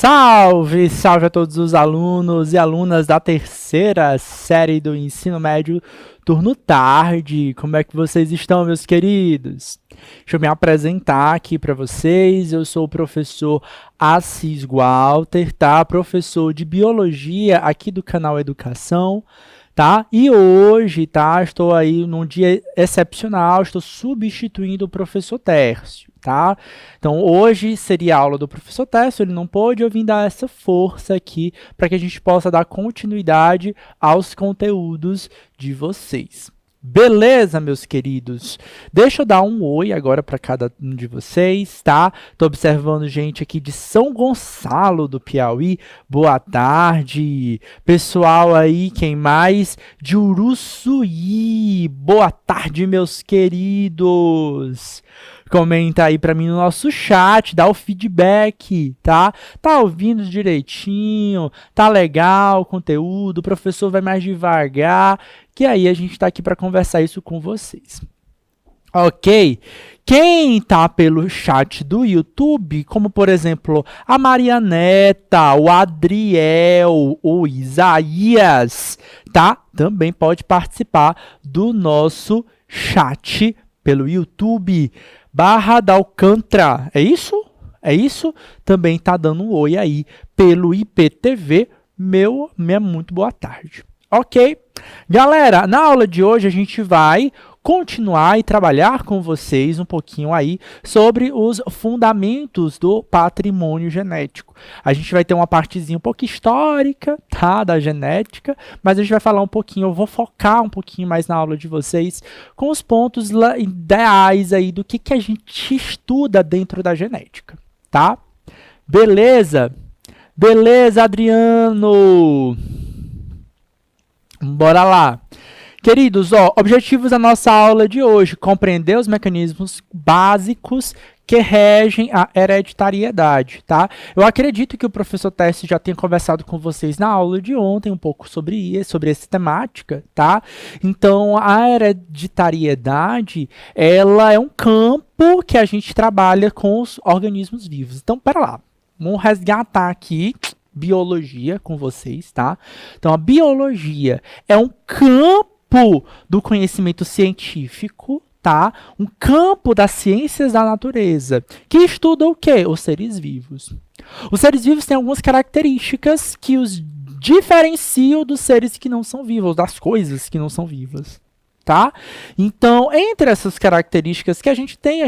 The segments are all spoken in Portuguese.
Salve, salve a todos os alunos e alunas da terceira série do ensino médio turno tarde. Como é que vocês estão, meus queridos? Deixa eu me apresentar aqui para vocês. Eu sou o professor Assis Walter, tá? Professor de Biologia aqui do canal Educação, tá? E hoje, tá? Estou aí num dia excepcional, estou substituindo o professor Tércio, tá? Então, hoje seria a aula do professor Tércio, ele não pôde, eu vim dar essa força aqui para que a gente possa dar continuidade aos conteúdos de vocês. Beleza, meus queridos? Deixa eu dar um oi agora para cada um de vocês, tá? Tô observando gente aqui de São Gonçalo do Piauí. Boa tarde. Pessoal aí, quem mais? De Uruçuí. Boa tarde, meus queridos. Comenta aí para mim no nosso chat, dá o feedback, tá? Tá ouvindo direitinho? Tá legal o conteúdo? O professor vai mais devagar? Que aí a gente tá aqui para conversar isso com vocês. Ok? Quem tá pelo chat do YouTube, como por exemplo a Marianeta, o Adriel, o Isaías, tá? Também pode participar do nosso chat pelo YouTube. Barra da Alcântara, é isso? É isso? Também tá dando um oi aí pelo IPTV. Minha muito boa tarde. Ok? Galera, na aula de hoje a gente vai continuar e trabalhar com vocês um pouquinho aí sobre os fundamentos do patrimônio genético. A gente vai ter uma partezinha um pouco histórica, tá, da genética, mas a gente vai falar um pouquinho, eu vou focar um pouquinho mais na aula de vocês com os pontos ideais aí do que a gente estuda dentro da genética, tá? Beleza? Beleza, Adriano? Bora lá. Queridos, objetivos da nossa aula de hoje: compreender os mecanismos básicos que regem a hereditariedade, tá? Eu acredito que o professor Tércio já tenha conversado com vocês na aula de ontem um pouco sobre essa temática, tá? Então, a hereditariedade, ela é um campo que a gente trabalha com os organismos vivos. Então, pera lá, vamos resgatar aqui biologia com vocês, tá? Então, a biologia é um campo do conhecimento científico, tá? Um campo das ciências da natureza, que estuda o quê? Os seres vivos. Os seres vivos têm algumas características que os diferenciam dos seres que não são vivos, das coisas que não são vivas, tá? Então, entre essas características que a gente tem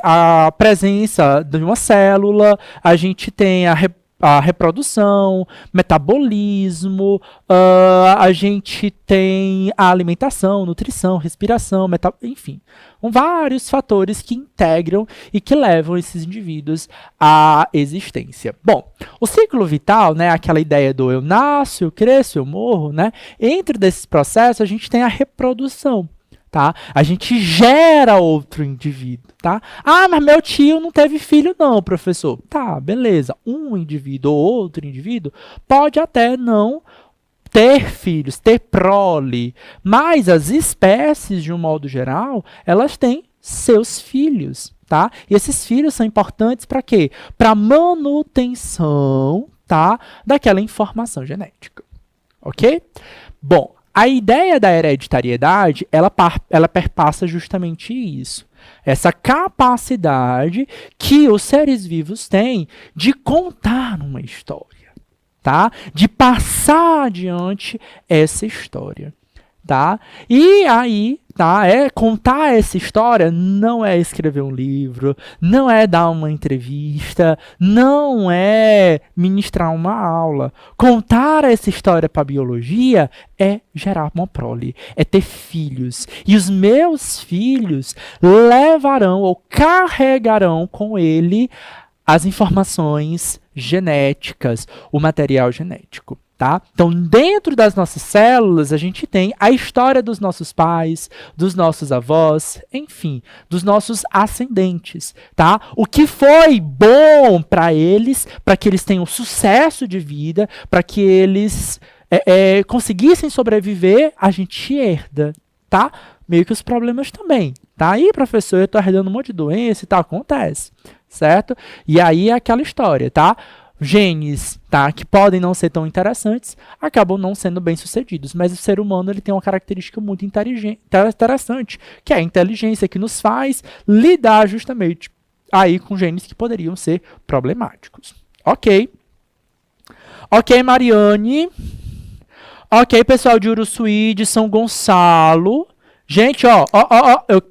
a presença de uma célula, a gente tem a reprodução, metabolismo, a gente tem a alimentação, nutrição, respiração, enfim, vários fatores que integram e que levam esses indivíduos à existência. Bom, o ciclo vital, né, aquela ideia do eu nasço, eu cresço, eu morro, né, entre desses processos a gente tem a reprodução. Tá? A gente gera outro indivíduo, tá? Ah, mas meu tio não teve filho não, professor. Tá, beleza. Um indivíduo ou outro indivíduo pode até não ter filhos, ter prole, mas as espécies, de um modo geral, elas têm seus filhos, tá? E esses filhos são importantes para quê? Para manutenção, tá, daquela informação genética, ok? Bom, a ideia da hereditariedade, ela perpassa justamente isso. Essa capacidade que os seres vivos têm de contar uma história, tá? De passar adiante essa história, tá? E aí, tá? Contar essa história não é escrever um livro, não é dar uma entrevista, não é ministrar uma aula. Contar essa história para a biologia é gerar uma prole, é ter filhos. E os meus filhos levarão ou carregarão com ele as informações genéticas, o material genético. Tá? Então, dentro das nossas células, a gente tem a história dos nossos pais, dos nossos avós, enfim, dos nossos ascendentes. Tá? O que foi bom para eles, para que eles tenham sucesso de vida, para que eles conseguissem sobreviver, a gente herda. Tá? Meio que os problemas também. Tá aí, professor, eu tô herdando um monte de doença e tal, acontece, certo? E aí é aquela história, tá? Genes, tá, que podem não ser tão interessantes, acabam não sendo bem-sucedidos, mas o ser humano ele tem uma característica muito interessante, que é a inteligência que nos faz lidar justamente aí com genes que poderiam ser problemáticos. Ok. Ok, Mariane. Ok, pessoal de Uruçuí, de São Gonçalo. Gente,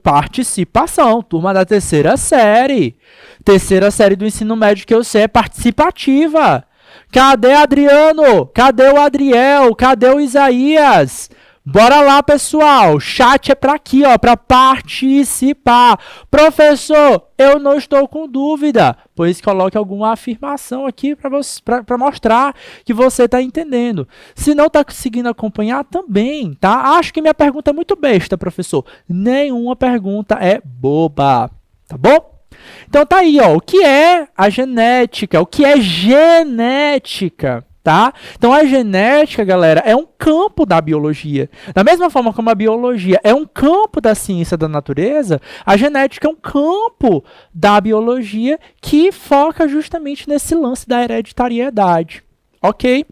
participação, turma da terceira série. Terceira série do ensino médio que eu sei é participativa. Cadê Adriano? Cadê o Adriel? Cadê o Isaías? Bora lá, pessoal. Chat é para aqui, ó, para participar. Professor, eu não estou com dúvida. Pois coloque alguma afirmação aqui para mostrar que você está entendendo. Se não está conseguindo acompanhar, também, tá? Acho que minha pergunta é muito besta, professor. Nenhuma pergunta é boba, tá bom? Então tá aí, ó, o que é a genética? O que é genética? Tá? Então a genética, galera, é um campo da biologia. Da mesma forma como a biologia é um campo da ciência da natureza, a genética é um campo da biologia que foca justamente nesse lance da hereditariedade. Ok?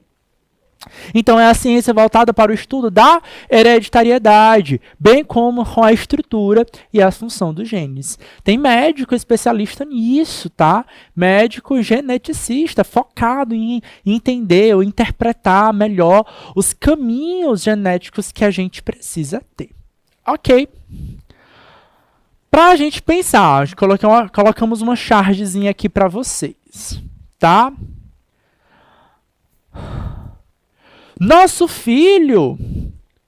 Então, é a ciência voltada para o estudo da hereditariedade, bem como com a estrutura e a função dos genes. Tem médico especialista nisso, tá? Médico geneticista, focado em entender ou interpretar melhor os caminhos genéticos que a gente precisa ter. Ok. Para a gente pensar, colocamos uma chargezinha aqui para vocês, tá? Nosso filho,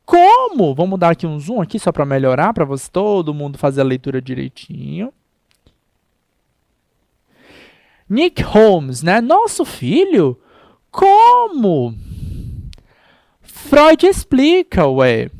como? Vamos dar aqui um zoom aqui só para melhorar, para todo mundo fazer a leitura direitinho. Nick Holmes, né? Nosso filho, como? Freud explica, ué.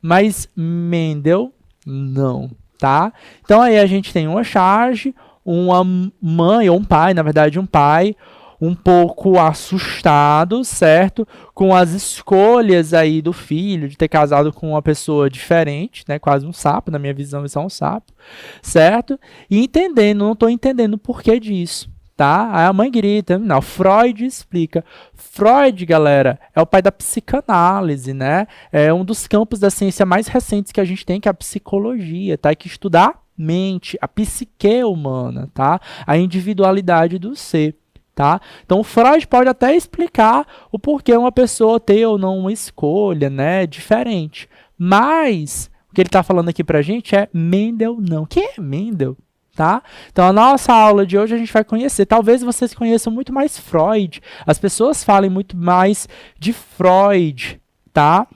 Mas Mendel, não, tá? Então aí a gente tem uma charge, uma mãe, ou um pai, na verdade um pai, um pouco assustado, certo? Com as escolhas aí do filho, de ter casado com uma pessoa diferente, né? Quase um sapo, na minha visão isso é um sapo, certo? E entendendo, não estou entendendo o porquê disso, tá? Aí a mãe grita, não, Freud explica. Freud, galera, é o pai da psicanálise, né? É um dos campos da ciência mais recentes que a gente tem, que é a psicologia, tá? Que estudar mente, a psique humana, tá? A individualidade do ser. Tá? Então, o Freud pode até explicar o porquê uma pessoa ter ou não uma escolha, né, diferente. Mas, o que ele está falando aqui pra gente é Mendel não. Quem é Mendel? Tá? Então, a nossa aula de hoje a gente vai conhecer. Talvez vocês conheçam muito mais Freud. As pessoas falem muito mais de Freud, tá?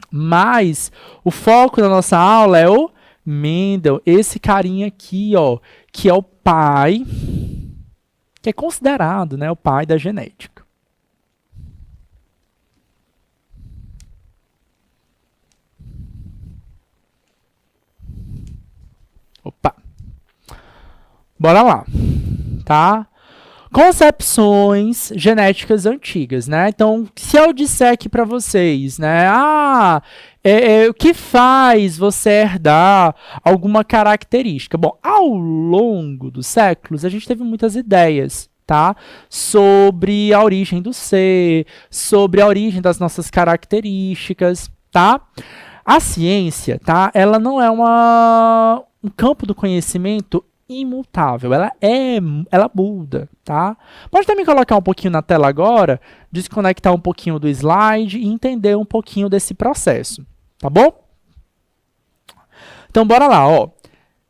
Mas, o foco da nossa aula é o Mendel. Esse carinha aqui, ó, que é o pai... que é considerado, né, o pai da genética. Opa! Bora lá, tá? Concepções genéticas antigas, né? Então, se eu disser aqui para vocês, né, o que faz você herdar alguma característica? Bom, ao longo dos séculos, a gente teve muitas ideias, tá? Sobre a origem do ser, sobre a origem das nossas características, tá? A ciência, tá? Ela não é um campo do conhecimento imutável, ela muda, tá? Pode também colocar um pouquinho na tela agora, desconectar um pouquinho do slide e entender um pouquinho desse processo, tá bom? Então, bora lá, ó.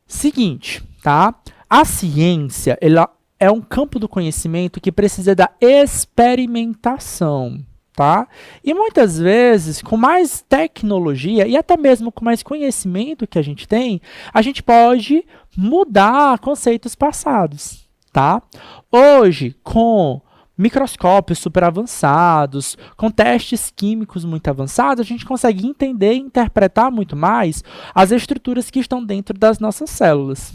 Seguinte, tá? A ciência, ela é um campo do conhecimento que precisa da experimentação, tá? E muitas vezes, com mais tecnologia e até mesmo com mais conhecimento que a gente tem, a gente pode mudar conceitos passados, tá? Hoje, com microscópios super avançados, com testes químicos muito avançados, a gente consegue entender e interpretar muito mais as estruturas que estão dentro das nossas células.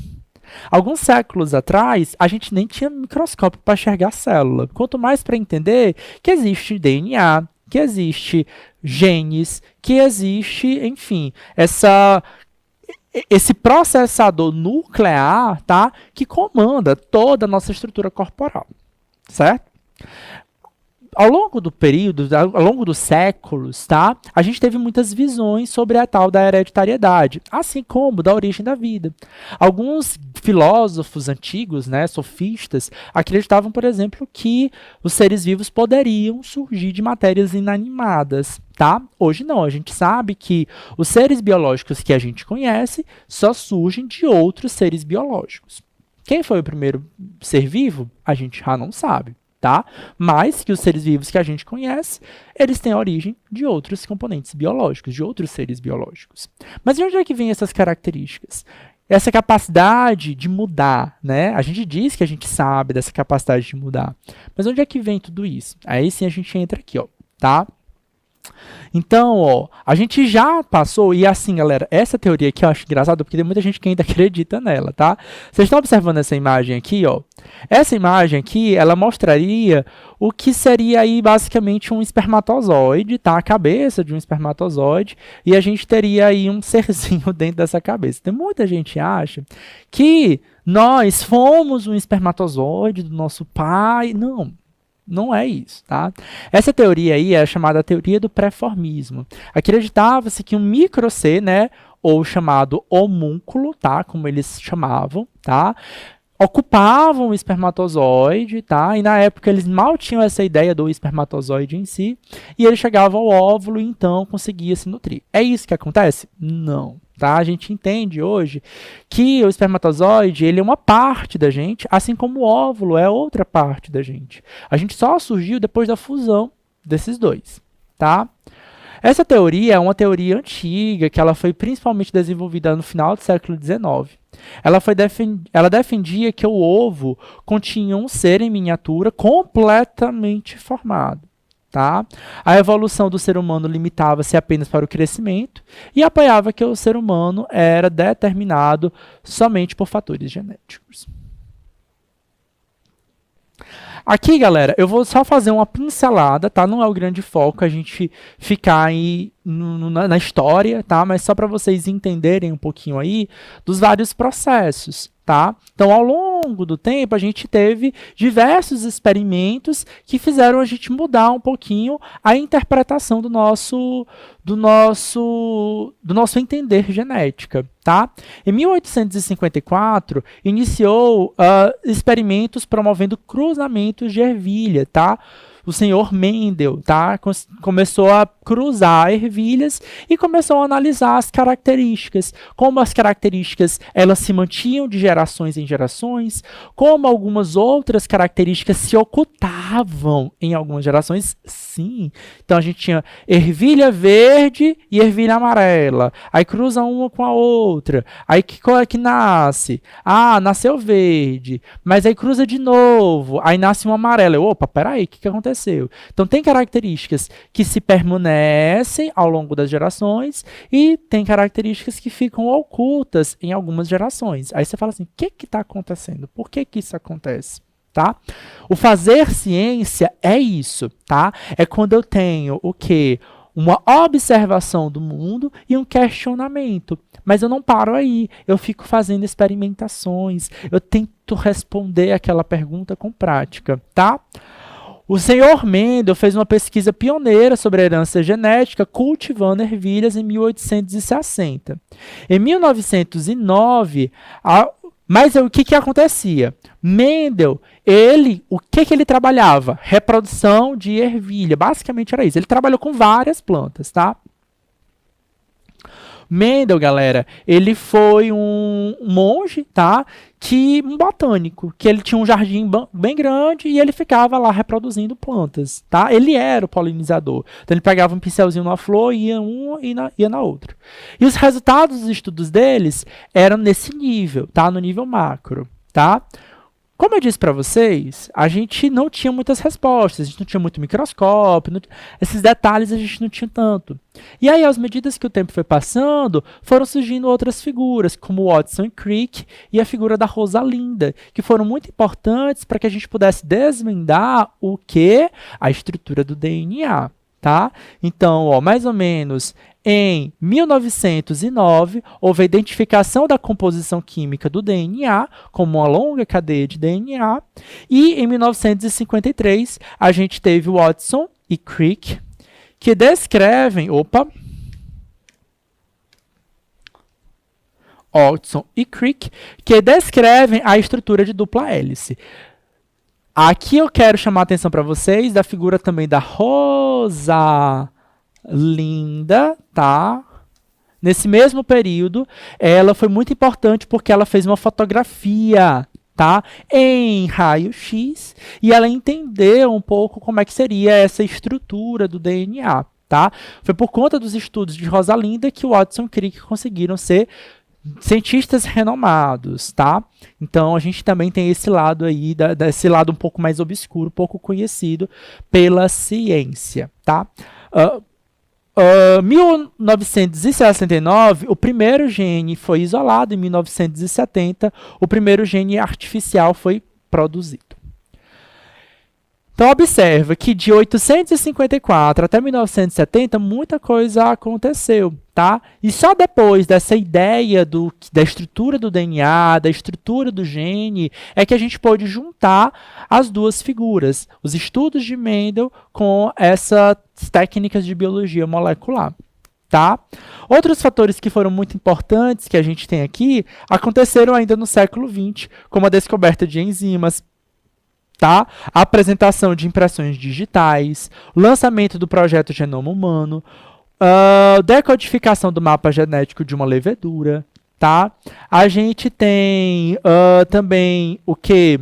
Alguns séculos atrás, a gente nem tinha microscópio para enxergar a célula. Quanto mais para entender que existe DNA, que existe genes, que existe, enfim, esse processador nuclear, tá, que comanda toda a nossa estrutura corporal, certo? Ao longo do período, ao longo dos séculos, tá, a gente teve muitas visões sobre a tal da hereditariedade, assim como da origem da vida. Alguns filósofos antigos, né, sofistas, acreditavam, por exemplo, que os seres vivos poderiam surgir de matérias inanimadas, tá? Hoje não, a gente sabe que os seres biológicos que a gente conhece só surgem de outros seres biológicos. Quem foi o primeiro ser vivo? A gente já não sabe. Tá? Mas que os seres vivos que a gente conhece, eles têm a origem de outros componentes biológicos, de outros seres biológicos. Mas de onde é que vêm essas características? Essa capacidade de mudar, né? A gente diz que a gente sabe dessa capacidade de mudar. Mas onde é que vem tudo isso? Aí sim a gente entra aqui, ó, tá? Então, ó, a gente já passou, e assim, galera, essa teoria aqui eu acho engraçada, porque tem muita gente que ainda acredita nela, tá? Vocês estão observando essa imagem aqui, ó? Essa imagem aqui, ela mostraria o que seria aí basicamente um espermatozoide, tá? A cabeça de um espermatozoide, e a gente teria aí um serzinho dentro dessa cabeça. Tem muita gente que acha que nós fomos um espermatozoide do nosso pai. Não. Não é isso, tá? Essa teoria aí é chamada teoria do pré-formismo. Acreditava-se que um micro-C, né, ou chamado homúnculo, tá, como eles chamavam, tá, ocupavam o espermatozoide, tá, e na época eles mal tinham essa ideia do espermatozoide em si, e ele chegava ao óvulo e então conseguia se nutrir. É isso que acontece? Não. Tá? A gente entende hoje que o espermatozoide ele é uma parte da gente, assim como o óvulo é outra parte da gente. A gente só surgiu depois da fusão desses dois. Tá? Essa teoria é uma teoria antiga, que ela foi principalmente desenvolvida no final do século XIX. Ela defendia que o ovo continha um ser em miniatura completamente formado. Tá? A evolução do ser humano limitava-se apenas para o crescimento e apoiava que o ser humano era determinado somente por fatores genéticos. Aqui, galera, eu vou só fazer uma pincelada, tá? Não é o grande foco a gente ficar aí na história, tá? Mas só para vocês entenderem um pouquinho aí dos vários processos, tá? Então, ao longo do tempo, a gente teve diversos experimentos que fizeram a gente mudar um pouquinho a interpretação do nosso entender genética, tá? Em 1854, iniciou experimentos promovendo cruzamentos de ervilha, tá? O senhor Mendel, tá? Começou a cruzar ervilhas e começou a analisar as características, como as características elas se mantinham de gerações em gerações, como algumas outras características se ocultavam em algumas gerações, sim. Então a gente tinha ervilha verde e ervilha amarela, aí cruza uma com a outra, aí que qual é que nasce? Ah, nasceu verde, mas aí cruza de novo, aí nasce uma amarela. Opa, peraí, o que aconteceu? Então tem características que se permanecem ao longo das gerações e tem características que ficam ocultas em algumas gerações. Aí você fala assim, o que está acontecendo? Por que isso acontece? Tá? O fazer ciência é isso, tá? É quando eu tenho o quê? Uma observação do mundo e um questionamento. Mas eu não paro aí, eu fico fazendo experimentações, eu tento responder aquela pergunta com prática, tá? O senhor Mendel fez uma pesquisa pioneira sobre a herança genética cultivando ervilhas em 1860. Em 1909, mas o que acontecia? Mendel, o que ele trabalhava? Reprodução de ervilha, basicamente era isso. Ele trabalhou com várias plantas, tá? Mendel, galera, ele foi um monge, tá? Um botânico, que ele tinha um jardim bem grande e ele ficava lá reproduzindo plantas, tá? Ele era o polinizador. Então ele pegava um pincelzinho numa flor, ia uma e ia na outra. E os resultados dos estudos deles eram nesse nível, tá? No nível macro, tá? Como eu disse para vocês, a gente não tinha muitas respostas, a gente não tinha muito microscópio, esses detalhes a gente não tinha tanto. E aí, às medidas que o tempo foi passando, foram surgindo outras figuras, como Watson e Crick e a figura da Rosalinda, que foram muito importantes para que a gente pudesse desvendar o que? A estrutura do DNA. tá? Então, ó, mais ou menos em 1909, houve a identificação da composição química do DNA como uma longa cadeia de DNA, e em 1953 a gente teve Watson e Crick, que descrevem, Watson e Crick, que descrevem a estrutura de dupla hélice. Aqui eu quero chamar a atenção para vocês da figura também da Rosalinda, tá? Nesse mesmo período, ela foi muito importante porque ela fez uma fotografia, tá? Em raio-x, e ela entendeu um pouco como é que seria essa estrutura do DNA, tá? Foi por conta dos estudos de Rosalinda que Watson e Crick conseguiram ser cientistas renomados, tá? Então a gente também tem esse lado aí, desse lado um pouco mais obscuro, pouco conhecido pela ciência, tá? 1969, o primeiro gene foi isolado, em 1970, o primeiro gene artificial foi produzido. Então, observa que de 854 até 1970, muita coisa aconteceu, tá? E só depois dessa ideia da estrutura do DNA, da estrutura do gene, é que a gente pôde juntar as duas figuras, os estudos de Mendel com essas técnicas de biologia molecular, tá? Outros fatores que foram muito importantes que a gente tem aqui aconteceram ainda no século XX, como a descoberta de enzimas, tá? A apresentação de impressões digitais, o lançamento do projeto Genoma Humano, decodificação do mapa genético de uma levedura, tá? A gente tem também o que?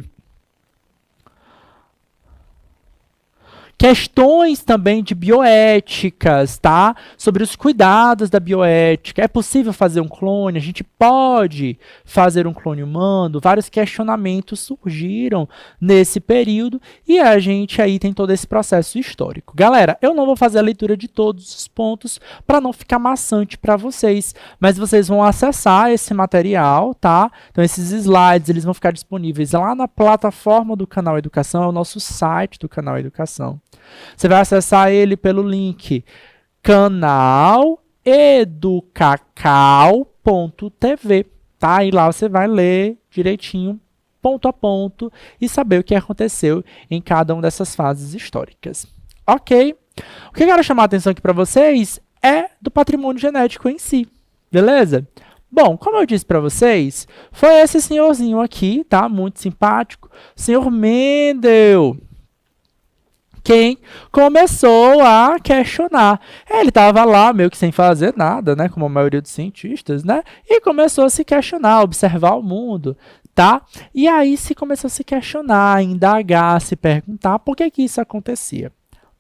Questões também de bioéticas, tá? Sobre os cuidados da bioética. É possível fazer um clone? A gente pode fazer um clone humano? Vários questionamentos surgiram nesse período e a gente aí tem todo esse processo histórico. Galera, eu não vou fazer a leitura de todos os pontos para não ficar maçante para vocês, mas vocês vão acessar esse material, tá? Então esses slides, eles vão ficar disponíveis lá na plataforma do Canal Educação, é o nosso site do Canal Educação. Você vai acessar ele pelo link canaleducacau.tv, tá? E lá você vai ler direitinho, ponto a ponto, e saber o que aconteceu em cada uma dessas fases históricas. Ok? O que eu quero chamar a atenção aqui para vocês é do patrimônio genético em si, beleza? Bom, como eu disse para vocês, foi esse senhorzinho aqui, tá? Muito simpático, senhor Mendel, quem começou a questionar. Ele estava lá meio que sem fazer nada, né, como a maioria dos cientistas, né, e começou a se questionar, a observar o mundo, tá? E aí se começou a se questionar, a indagar, a se perguntar por que que isso acontecia.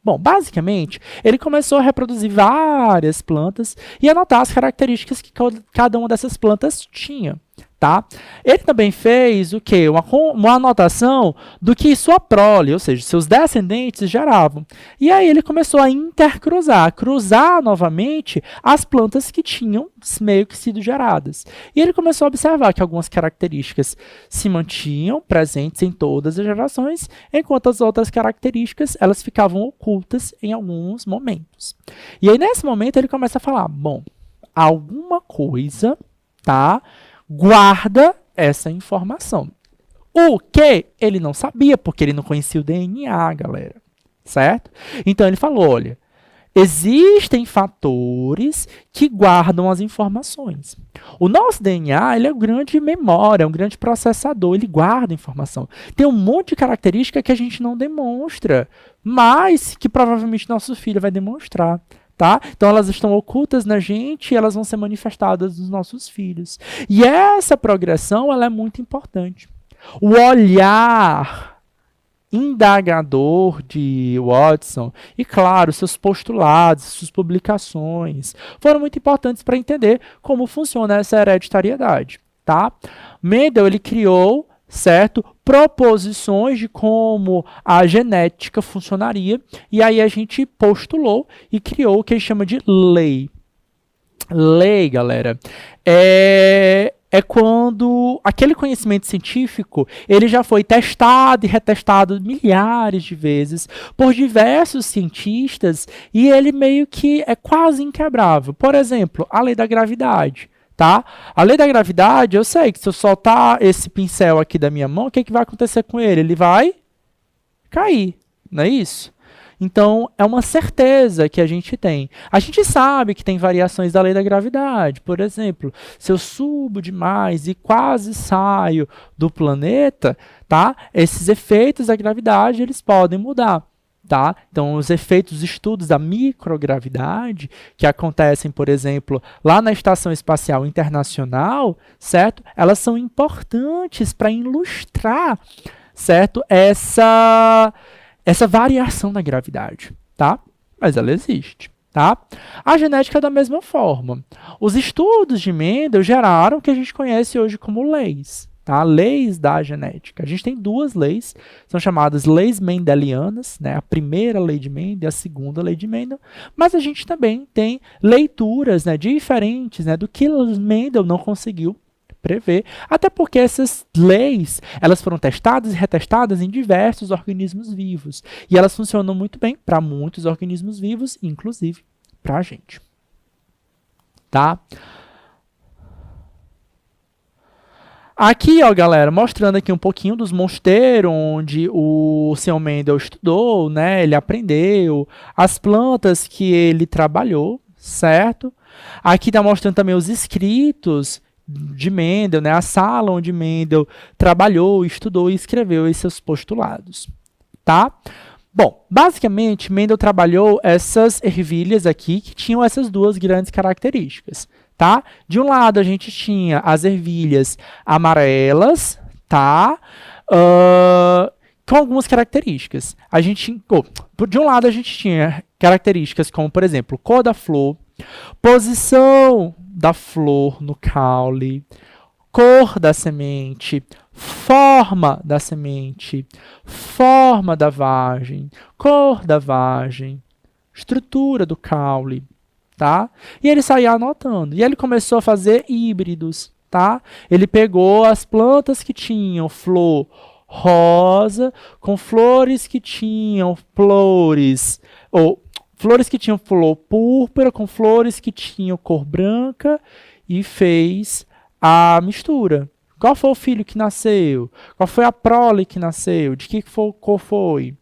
Bom, basicamente, ele começou a reproduzir várias plantas e anotar as características que cada uma dessas plantas tinha, tá? Ele também fez o quê? Uma anotação do que sua prole, ou seja, seus descendentes geravam. E aí ele começou a intercruzar, cruzar novamente as plantas que tinham meio que sido geradas. E ele começou a observar que algumas características se mantinham presentes em todas as gerações, enquanto as outras características elas ficavam ocultas em alguns momentos. E aí nesse momento ele começa a falar, bom, alguma coisa, tá, guarda essa informação. O que ele não sabia, porque ele não conhecia o DNA, galera, certo? Então ele falou, olha, existem fatores que guardam as informações. O nosso DNA, ele é uma grande memória, é um grande processador, ele guarda informação. Tem um monte de característica que a gente não demonstra, mas que provavelmente nosso filho vai demonstrar. Tá? Então elas estão ocultas na gente e elas vão ser manifestadas nos nossos filhos. E essa progressão ela é muito importante. O olhar indagador de Watson e, claro, seus postulados, suas publicações foram muito importantes para entender como funciona essa hereditariedade. Tá? Mendel ele criou, certo, proposições de como a genética funcionaria, e aí a gente postulou e criou o que ele chama de lei. Lei, galera, é é quando aquele conhecimento científico ele já foi testado e retestado milhares de vezes por diversos cientistas e ele meio que é quase inquebrável. Por exemplo, a lei da gravidade. Tá? A lei da gravidade, eu sei que se eu soltar esse pincel aqui da minha mão, o que vai acontecer com ele? Ele vai cair, não é isso? Então, é uma certeza que a gente tem. A gente sabe que tem variações da lei da gravidade. Por exemplo, se eu subo demais e quase saio do planeta, tá? Esses efeitos da gravidade, eles podem mudar. Tá? Então, os efeitos, os estudos da microgravidade, que acontecem, por exemplo, lá na Estação Espacial Internacional, certo? Elas são importantes para ilustrar, certo? Essa variação da gravidade, tá? Mas ela existe, tá? A genética é da mesma forma. Os estudos de Mendel geraram o que a gente conhece hoje como leis, tá? Leis da genética. A gente tem duas leis, são chamadas leis mendelianas, né? A primeira lei de Mendel e a segunda lei de Mendel, mas a gente também tem leituras, né, diferentes, né, do que Mendel não conseguiu prever, até porque essas leis, elas foram testadas e retestadas em diversos organismos vivos, e elas funcionam muito bem para muitos organismos vivos, inclusive para a gente. Tá? Aqui, ó, galera, mostrando aqui um pouquinho dos mosteiros onde o Sr. Mendel estudou, né? Ele aprendeu, as plantas que ele trabalhou, certo? Aqui está mostrando também os escritos de Mendel, né? A sala onde Mendel trabalhou, estudou e escreveu esses postulados, tá? Bom, basicamente, Mendel trabalhou essas ervilhas aqui que tinham essas duas grandes características, tá? De um lado, a gente tinha as ervilhas amarelas, tá? Com algumas características. De um lado, a gente tinha características como, por exemplo, cor da flor, posição da flor no caule, cor da semente, forma da semente, forma da vagem, cor da vagem, estrutura do caule, tá? E ele saía anotando. E ele começou a fazer híbridos, tá? Ele pegou as plantas que tinham flor rosa com flores que tinham flores, ou flores que tinham flor púrpura com flores que tinham cor branca e fez a mistura. Qual foi o filho que nasceu? Qual foi a prole que nasceu? De que cor foi?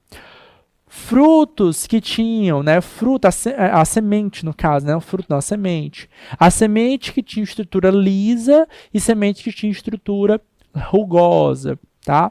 Frutos que tinham, né? Fruta, a semente no caso, né? O fruto não, a semente. A semente que tinha estrutura lisa e semente que tinha estrutura rugosa, tá?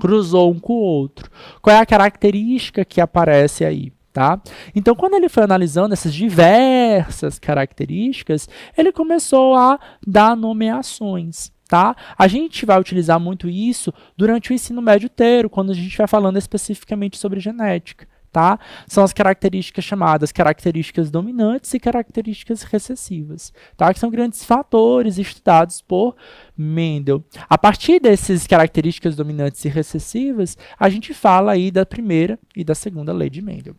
Cruzou um com o outro. Qual é a característica que aparece aí? Tá? Então, quando ele foi analisando essas diversas características, ele começou a dar nomeações. Tá? A gente vai utilizar muito isso durante o ensino médio inteiro, quando a gente vai falando especificamente sobre genética. Tá? São as características chamadas características dominantes e características recessivas, tá? Que são grandes fatores estudados por Mendel. A partir dessas características dominantes e recessivas, a gente fala aí da primeira e da segunda lei de Mendel.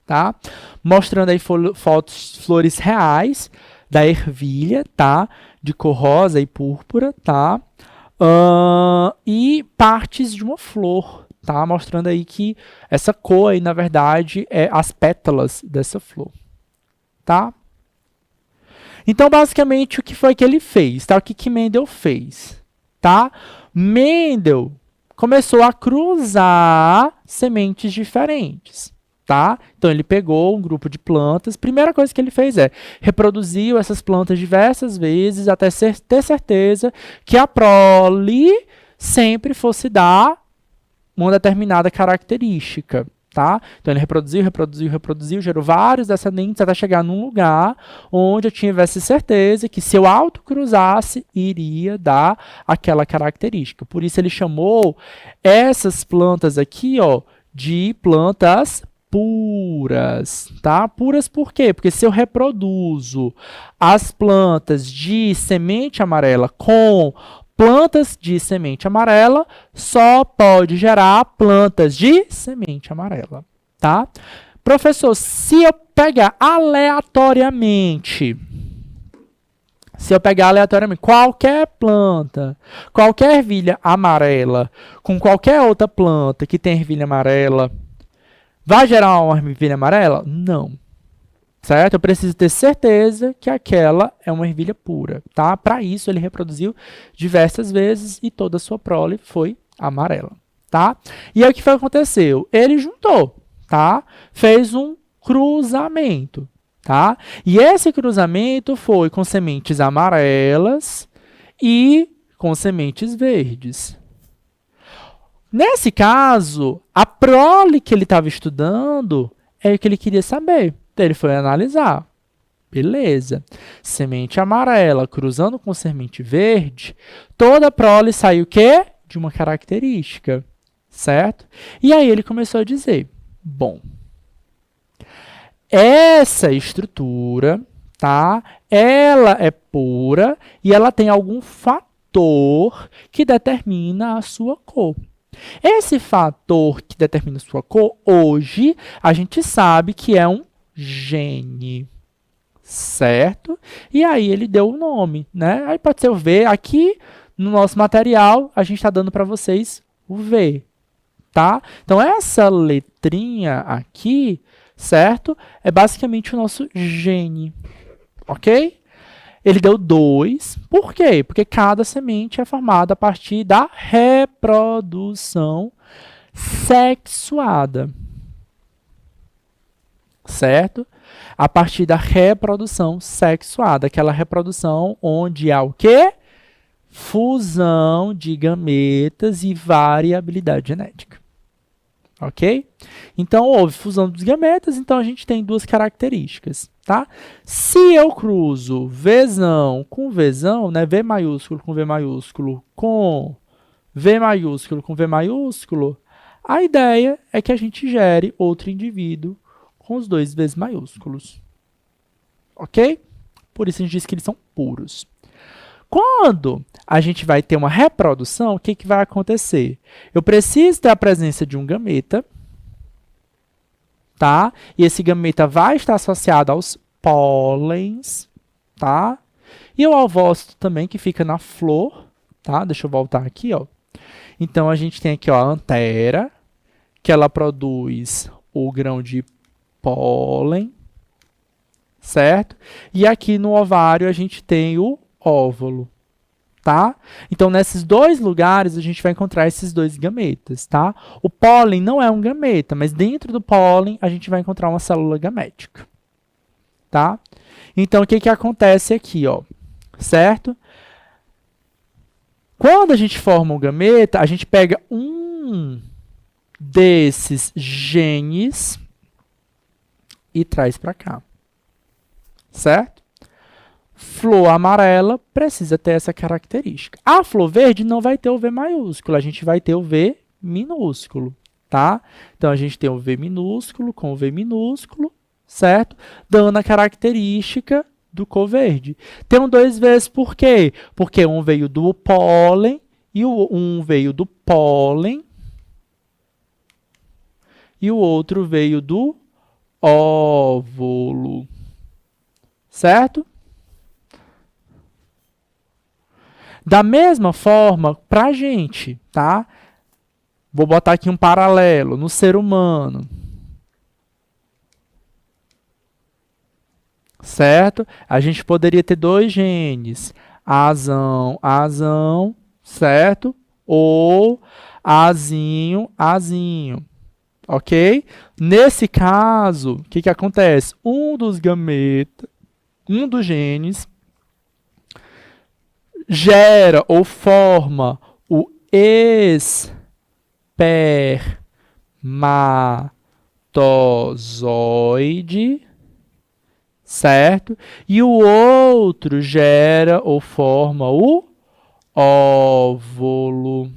Tá? Mostrando aí fotos, flores reais da ervilha, tá? De cor rosa e púrpura, tá? E partes de uma flor, tá? Mostrando aí que essa cor aí, na verdade, é as pétalas dessa flor, tá? Então, basicamente, o que foi que ele fez, tá? O que Mendel fez, tá? Mendel começou a cruzar sementes diferentes. Tá? Então, ele pegou um grupo de plantas. Primeira coisa que ele fez reproduziu essas plantas diversas vezes até ter certeza que a prole sempre fosse dar uma determinada característica. Tá? Então, ele reproduziu, gerou vários descendentes até chegar num lugar onde eu tivesse certeza que se eu autocruzasse, iria dar aquela característica. Por isso, ele chamou essas plantas aqui, ó, de plantas puras, tá? Puras por quê? Porque se eu reproduzo as plantas de semente amarela com plantas de semente amarela, só pode gerar plantas de semente amarela, tá? Professor, se eu pegar aleatoriamente Se eu pegar aleatoriamente qualquer planta, qualquer ervilha amarela, com qualquer outra planta que tem ervilha amarela, vai gerar uma ervilha amarela? Não. Certo? Eu preciso ter certeza que aquela é uma ervilha pura, tá? Para isso, ele reproduziu diversas vezes e toda a sua prole foi amarela, tá? E aí, o que foi que aconteceu? Ele juntou, tá? Fez um cruzamento, tá? E esse cruzamento foi com sementes amarelas e com sementes verdes. Nesse caso, a prole que ele estava estudando é o que ele queria saber. Então, ele foi analisar. Beleza. Semente amarela cruzando com semente verde, toda a prole saiu o quê? De uma característica, certo? E aí ele começou a dizer, bom, essa estrutura, tá? Ela é pura e ela tem algum fator que determina a sua cor. Esse fator que determina a sua cor, hoje, a gente sabe que é um gene, certo? E aí ele deu o nome, né? Aí pode ser o V. Aqui no nosso material, a gente está dando para vocês o V, tá? Então, essa letrinha aqui, certo? É basicamente o nosso gene, ok? Ele deu 2. Por quê? Porque cada semente é formada a partir da reprodução sexuada. Certo? A partir da reprodução sexuada, aquela reprodução onde há o quê? Fusão de gametas e variabilidade genética. Ok? Então, houve fusão dos gametas, então a gente tem duas características, tá? Se eu cruzo Vzão com Vzão, né, V maiúsculo com V maiúsculo com V maiúsculo com V maiúsculo, a ideia é que a gente gere outro indivíduo com os dois V's maiúsculos. Ok? Por isso a gente diz que eles são puros. Quando a gente vai ter uma reprodução, o que, que vai acontecer? Eu preciso ter a presença de um gameta, tá? E esse gameta vai estar associado aos pólens, tá? E o ovócito também, que fica na flor, tá? Deixa eu voltar aqui, ó. Então, a gente tem aqui, ó, a antera, que ela produz o grão de pólen, certo? E aqui no ovário a gente tem o óvulo, tá? Então, nesses dois lugares a gente vai encontrar esses dois gametas, tá? O pólen não é um gameta, mas dentro do pólen a gente vai encontrar uma célula gamética, tá? Então, o que que acontece aqui, ó? Certo? Quando a gente forma um gameta, a gente pega um desses genes e traz para cá, certo? Flor amarela precisa ter essa característica. A flor verde não vai ter o V maiúsculo, a gente vai ter o V minúsculo, tá? Então, a gente tem o V minúsculo com o V minúsculo, certo? Dando a característica do cor verde. Tem um 2 V's por quê? Porque um veio do pólen e um veio do pólen e o outro veio do óvulo, certo? Da mesma forma, para a gente, tá? Vou botar aqui um paralelo no ser humano, certo? A gente poderia ter dois genes, azão, azão, certo? Ou azinho, azinho. Ok? Nesse caso, o que que acontece? Um dos gametas, um dos genes, gera ou forma o espermatozoide, certo? E o outro gera ou forma o óvulo.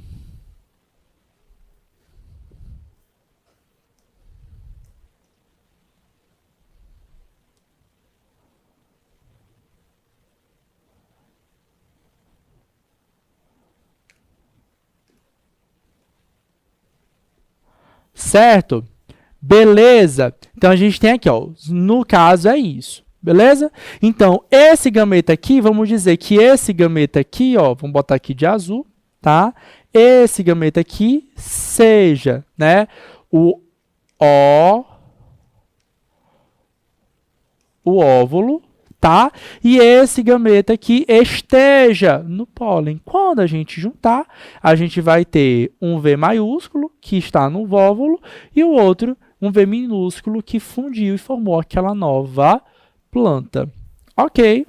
Certo? Beleza? Então, a gente tem aqui, ó, no caso é isso, Beleza? Então, esse gameta aqui, vamos dizer que esse gameta aqui, ó, vamos botar aqui de azul, tá? Esse gameta aqui seja, né, o óvulo, tá? E esse gameta aqui esteja no pólen. Quando a gente juntar, a gente vai ter um V maiúsculo, que está no óvulo, e o outro, um V minúsculo, que fundiu e formou aquela nova planta. Ok.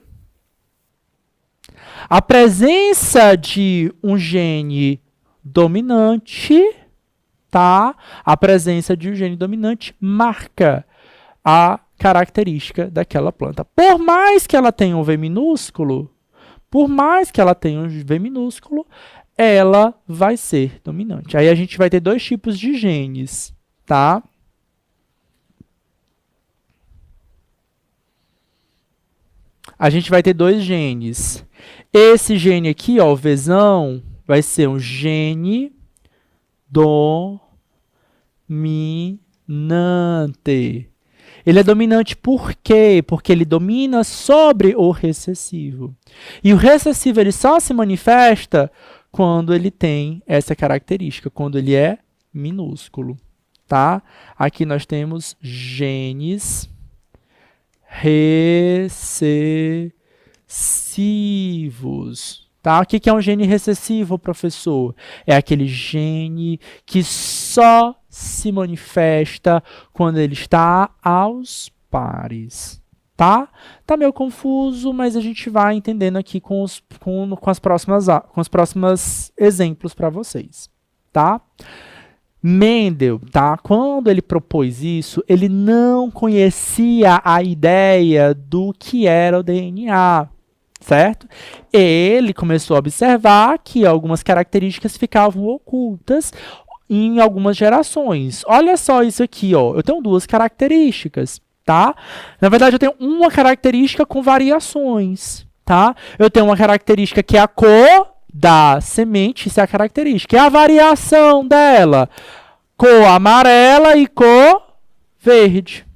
A presença de um gene dominante, tá? A presença de um gene dominante marca a característica daquela planta. Por mais que ela tenha um V minúsculo, ela vai ser dominante. Aí a gente vai ter dois tipos de genes, tá? A gente vai ter dois genes. Esse gene aqui, ó, o Vzão, vai ser um gene dominante. Ele é dominante por quê? Porque ele domina sobre o recessivo. E o recessivo ele só se manifesta quando ele tem essa característica, quando ele é minúsculo, tá? Aqui nós temos genes recessivos, tá? O que é um gene recessivo, professor? É aquele gene que só se manifesta quando ele está aos pares, tá? Tá meio confuso, mas a gente vai entendendo aqui com os próximos exemplos para vocês, tá? Mendel, tá? Quando ele propôs isso, ele não conhecia a ideia do que era o DNA, certo? Ele começou a observar que algumas características ficavam ocultas em algumas gerações. Olha só isso aqui, ó. Eu tenho duas características, tá? Na verdade, eu tenho uma característica com variações, tá? Eu tenho uma característica que é a cor da semente, isso é a característica. E a variação dela, cor amarela e cor verde.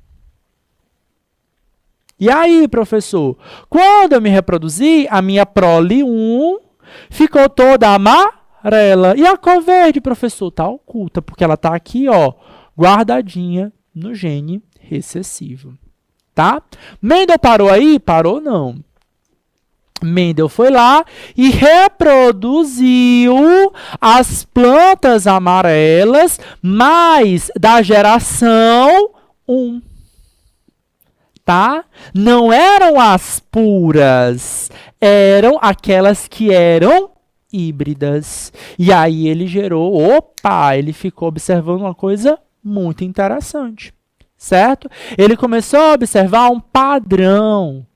E aí, professor? Quando eu me reproduzi, a minha prole 1 ficou toda amarela. E a cor verde, professor? Está oculta, porque ela está aqui, ó, guardadinha no gene recessivo. Tá? Mendel parou aí? Parou não. Mendel foi lá e reproduziu as plantas amarelas, mas da geração 1. Tá? Não eram as puras, eram aquelas que eram híbridas. E aí ele gerou, ele ficou observando uma coisa muito interessante, certo? Ele começou a observar um padrão,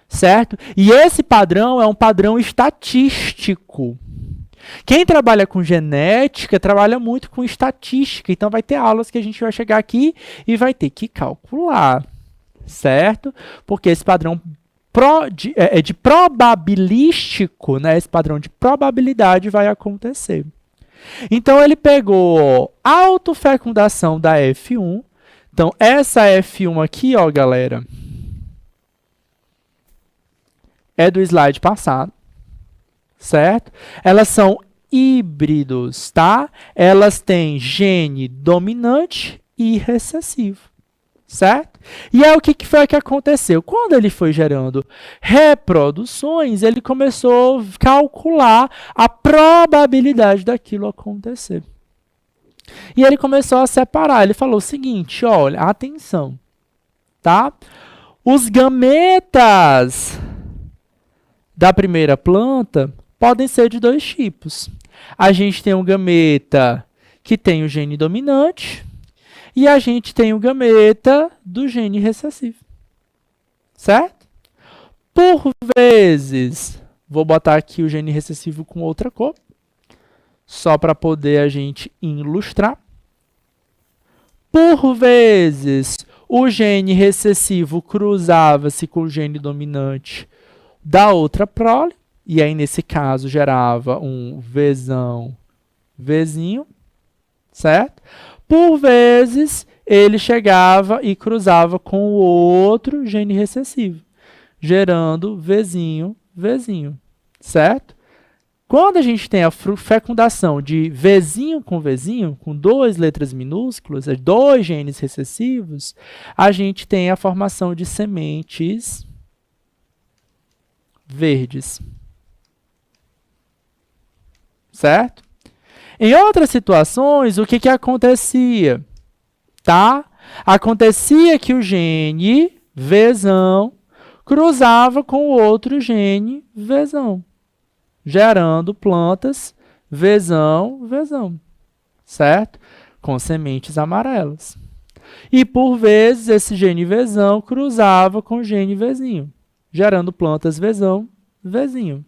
certo? E esse padrão é um padrão estatístico. Quem trabalha com genética trabalha muito com estatística, então vai ter aulas que a gente vai chegar aqui e vai ter que calcular, certo? Porque esse padrão de probabilístico, né? Esse padrão de probabilidade vai acontecer. Então ele pegou a autofecundação da F1. Então essa F1 aqui, ó, galera, é do slide passado, certo? Elas são híbridos, tá? Elas têm gene dominante e recessivo, certo? E aí o que foi que aconteceu? Quando ele foi gerando reproduções, ele começou a calcular a probabilidade daquilo acontecer. E ele começou a separar. Ele falou o seguinte, olha, atenção, tá? Os gametas da primeira planta podem ser de dois tipos. A gente tem um gameta que tem o gene dominante e a gente tem o gameta do gene recessivo, certo? Por vezes, vou botar aqui o gene recessivo com outra cor, só para poder a gente ilustrar. Por vezes, o gene recessivo cruzava-se com o gene dominante da outra prole, e aí nesse caso gerava um Vzão, Vzinho, certo? Por vezes ele chegava e cruzava com o outro gene recessivo. gerando Vzinho, Vzinho, certo? Quando a gente tem a fecundação de Vzinho, com duas letras minúsculas, dois genes recessivos, a gente tem a formação de sementes verdes. Certo? Em outras situações, o que acontecia? Tá? Acontecia que o gene Vzão cruzava com o outro gene Vzão, gerando plantas Vzão, Vzão, certo? Com sementes amarelas. E, por vezes, esse gene Vzão cruzava com o gene Vzinho, gerando plantas Vzão, Vzinho,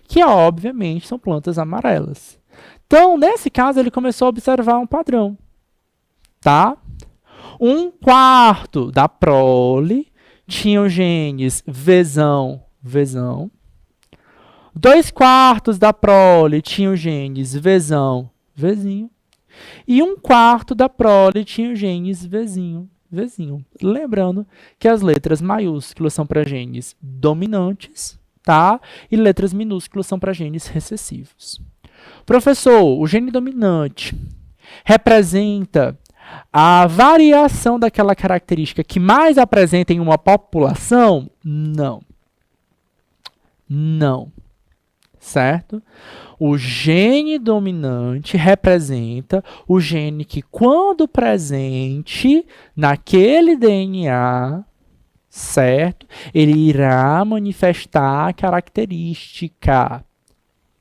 que, obviamente, são plantas amarelas. Então, nesse caso, ele começou a observar um padrão, tá? 1/4 da prole tinham genes Vzão, Vzão. 2/4 da prole tinham genes Vzão, Vzinho. E 1/4 da prole tinham genes Vzinho, Vzinho. Lembrando que as letras maiúsculas são para genes dominantes, tá? E letras minúsculas são para genes recessivos. Professor, o gene dominante representa a variação daquela característica que mais apresenta em uma população? Não. Não. Certo? O gene dominante representa o gene que, quando presente naquele DNA, certo? Ele irá manifestar a característica.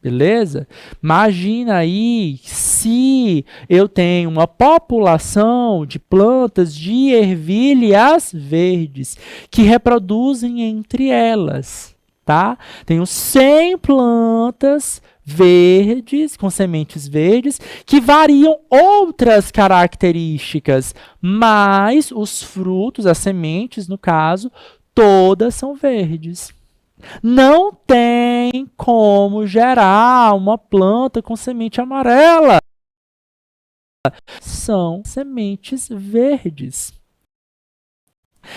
Beleza? Imagina aí se eu tenho uma população de plantas de ervilhas verdes que reproduzem entre elas, tá? Tenho 100 plantas verdes, com sementes verdes, que variam outras características, mas os frutos, as sementes, no caso, todas são verdes. Não tem como gerar uma planta com semente amarela. São sementes verdes.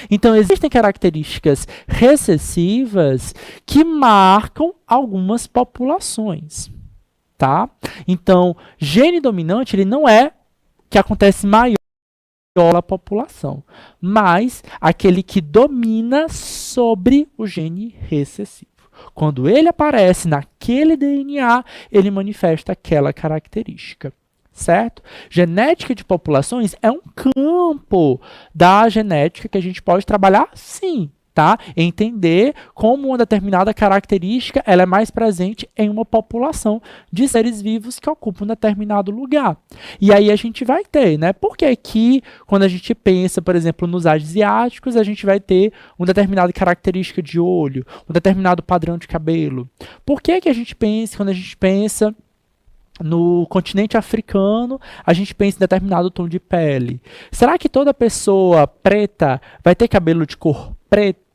Então, existem características recessivas que marcam algumas populações, tá? Então, gene dominante, ele não é que acontece maior a população, mas aquele que domina sobre o gene recessivo. Quando ele aparece naquele DNA, ele manifesta aquela característica, certo? Genética de populações é um campo da genética que a gente pode trabalhar, sim, tá? Entender como uma determinada característica ela é mais presente em uma população de seres vivos que ocupam um determinado lugar. E aí a gente vai ter, né? Porque que quando a gente pensa, por exemplo, nos asiáticos, a gente vai ter uma determinada característica de olho, um determinado padrão de cabelo. Por que a gente pensa, quando a gente pensa no continente africano, a gente pensa em determinado tom de pele? Será que toda pessoa preta vai ter cabelo de cor preta?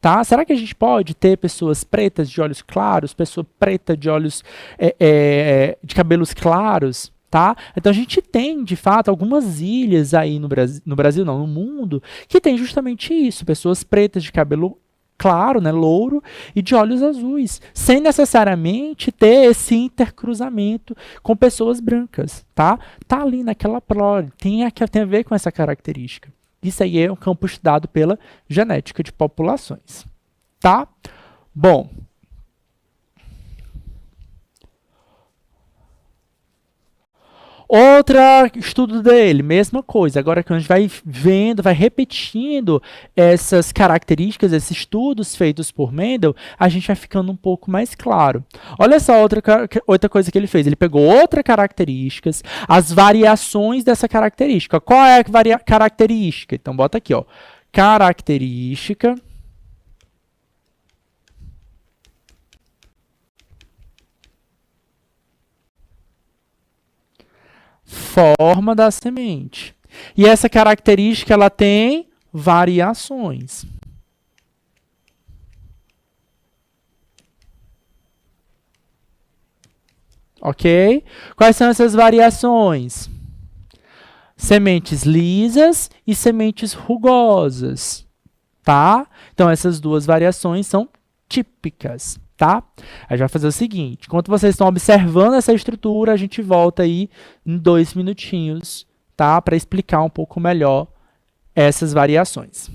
Tá? Será que a gente pode ter pessoas pretas de olhos claros, pessoa preta de olhos de cabelos claros? Tá? Então a gente tem, de fato, algumas ilhas aí no Brasil não, no mundo, que tem justamente isso, pessoas pretas de cabelo claro, né, louro, e de olhos azuis, sem necessariamente ter esse intercruzamento com pessoas brancas, tá? Tá ali naquela prole, tem a ver com essa característica. Isso aí é um campo estudado pela genética de populações, tá? Bom, outro estudo dele, mesma coisa. Agora que a gente vai vendo, vai repetindo essas características, esses estudos feitos por Mendel, a gente vai ficando um pouco mais claro. Olha só outra coisa que ele fez. Ele pegou outras características, as variações dessa característica. Qual é a característica? Então, bota aqui, ó. Característica forma da semente. E essa característica ela tem variações. Ok? Quais são essas variações? Sementes lisas e sementes rugosas. tá? Então, essas duas variações são típicas, tá? A gente vai fazer o seguinte, enquanto vocês estão observando essa estrutura, a gente volta aí em 2 minutinhos, tá? Para explicar um pouco melhor essas variações.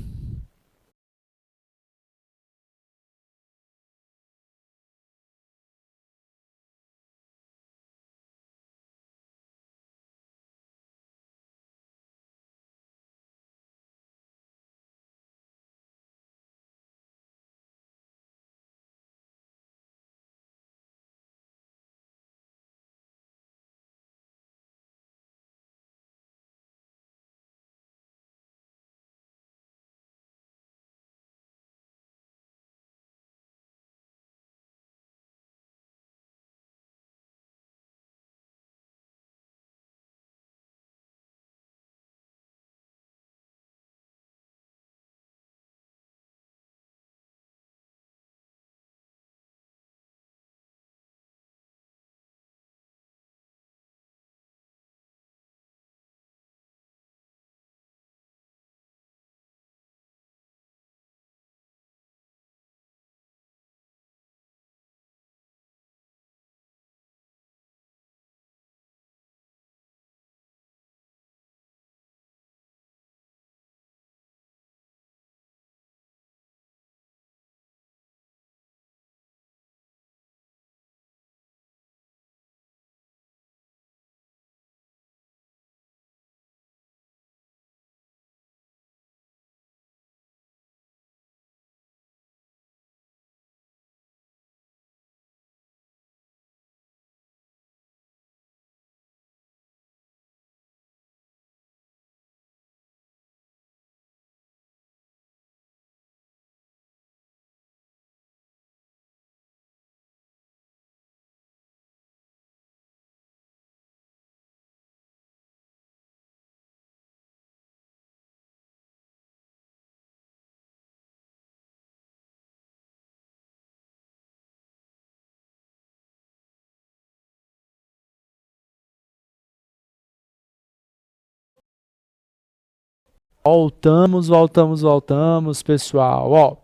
Voltamos, pessoal. Ó,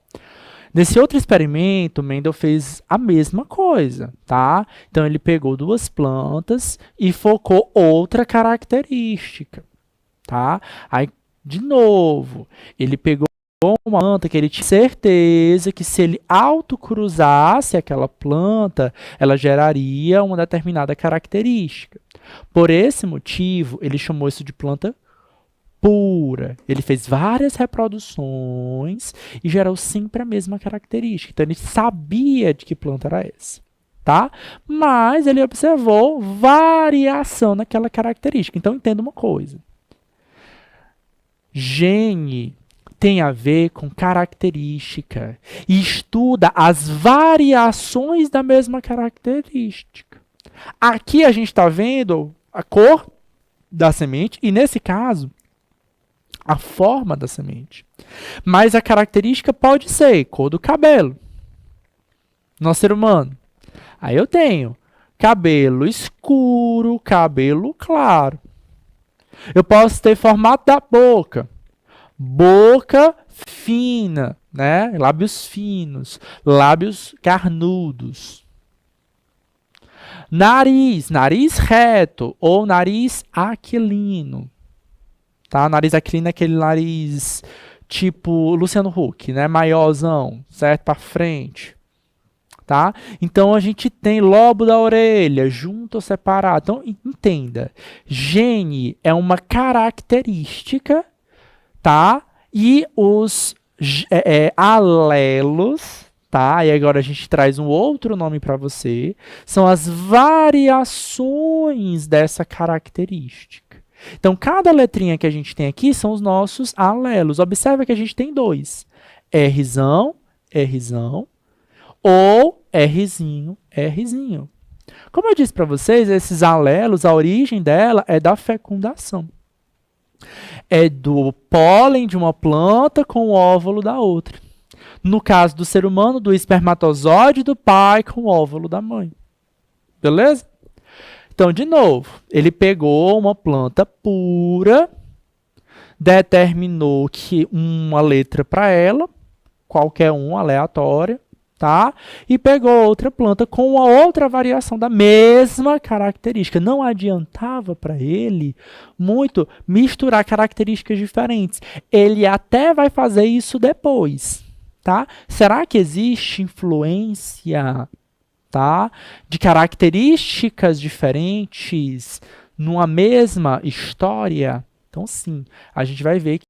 nesse outro experimento, Mendel fez a mesma coisa, tá? Então, ele pegou duas plantas e focou outra característica, tá? Aí, de novo, ele pegou uma planta que ele tinha certeza que se ele autocruzasse aquela planta, ela geraria uma determinada característica. Por esse motivo, ele chamou isso de planta pura. Ele fez várias reproduções e gerou sempre a mesma característica. Então, ele sabia de que planta era essa, tá? Mas ele observou variação naquela característica. Então, entenda uma coisa. Gene tem a ver com característica e estuda as variações da mesma característica. Aqui a gente está vendo a cor da semente e, nesse caso, a forma da semente. Mas a característica pode ser cor do cabelo. No ser humano. Aí eu tenho cabelo escuro, cabelo claro. Eu posso ter formato da boca. Boca fina, né? Lábios finos, lábios carnudos. Nariz reto ou nariz aquilino. Tá? Nariz aquilino é aquele nariz tipo Luciano Huck, né? Maiorzão, certo? Para frente. Tá? Então a gente tem lobo da orelha, junto ou separado. Então entenda, gene é uma característica, tá? E os alelos, tá? E agora a gente traz um outro nome para você, são as variações dessa característica. Então, cada letrinha que a gente tem aqui são os nossos alelos. Observa que a gente tem dois. Rzão, Rzão, ou Rzinho, Rzinho. Como eu disse para vocês, esses alelos, a origem dela é da fecundação. É do pólen de uma planta com o óvulo da outra. No caso do ser humano, do espermatozoide do pai com o óvulo da mãe. Beleza? Então, de novo, ele pegou uma planta pura, determinou que uma letra para ela, qualquer um, aleatória, tá? E pegou outra planta com uma outra variação da mesma característica. Não adiantava para ele muito misturar características diferentes. Ele até vai fazer isso depois, tá? Será que existe influência, tá, de características diferentes numa mesma história? Então, sim, a gente vai ver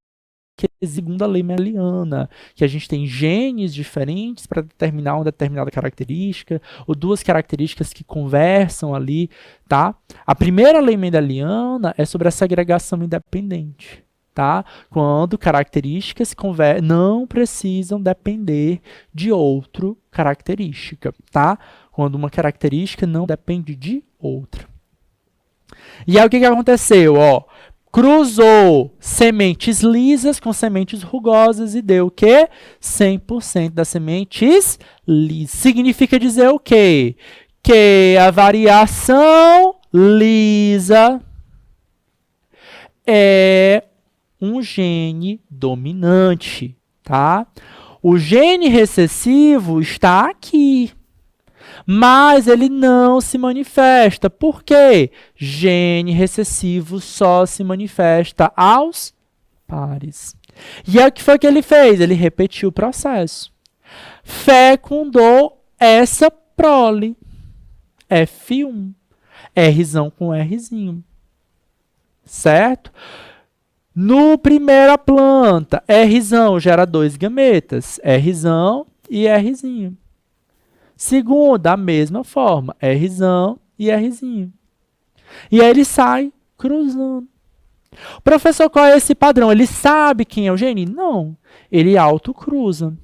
que é a segunda lei mendeliana, que a gente tem genes diferentes para determinar uma determinada característica, ou duas características que conversam ali, tá? A primeira lei mendeliana é sobre a segregação independente, tá? Quando características não precisam depender de outra característica, tá? Quando uma característica não depende de outra. E aí o que aconteceu? Ó, cruzou sementes lisas com sementes rugosas e deu o quê? 100% das sementes lisas. Significa dizer o quê? Que a variação lisa é um gene dominante, tá? O gene recessivo está aqui, mas ele não se manifesta. Por quê? Gene recessivo só se manifesta aos pares. E aí o que foi que ele fez? Ele repetiu o processo. Fecundou essa prole. F1. Rzão com Rzinho. Certo? No primeira planta, Rzão gera 2 gametas. Rzão e Rzinho. Segunda, da mesma forma, Rzão e Rzinho. E aí ele sai cruzando. Professor, qual é esse padrão? Ele sabe quem é o gene? Não. Ele autocruza.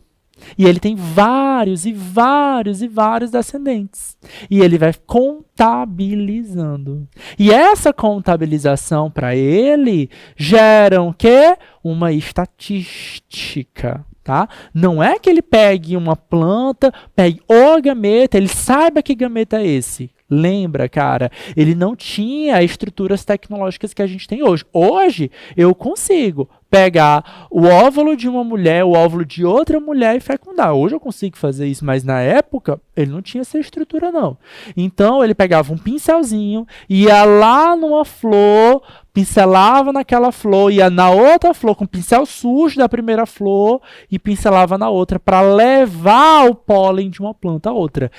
E ele tem vários e vários e vários descendentes. E ele vai contabilizando. E essa contabilização para ele gera o quê? Uma estatística. Tá? Não é que ele pegue uma planta, pegue o gameta, ele saiba que gameta é esse. Lembra, cara, ele não tinha estruturas tecnológicas que a gente tem hoje. Hoje, eu consigo pegar o óvulo de uma mulher, o óvulo de outra mulher e fecundar. Hoje eu consigo fazer isso, mas na época, ele não tinha essa estrutura, não. Então, ele pegava um pincelzinho, ia lá numa flor, pincelava naquela flor, ia na outra flor com o pincel sujo da primeira flor e pincelava na outra para levar o pólen de uma planta a outra.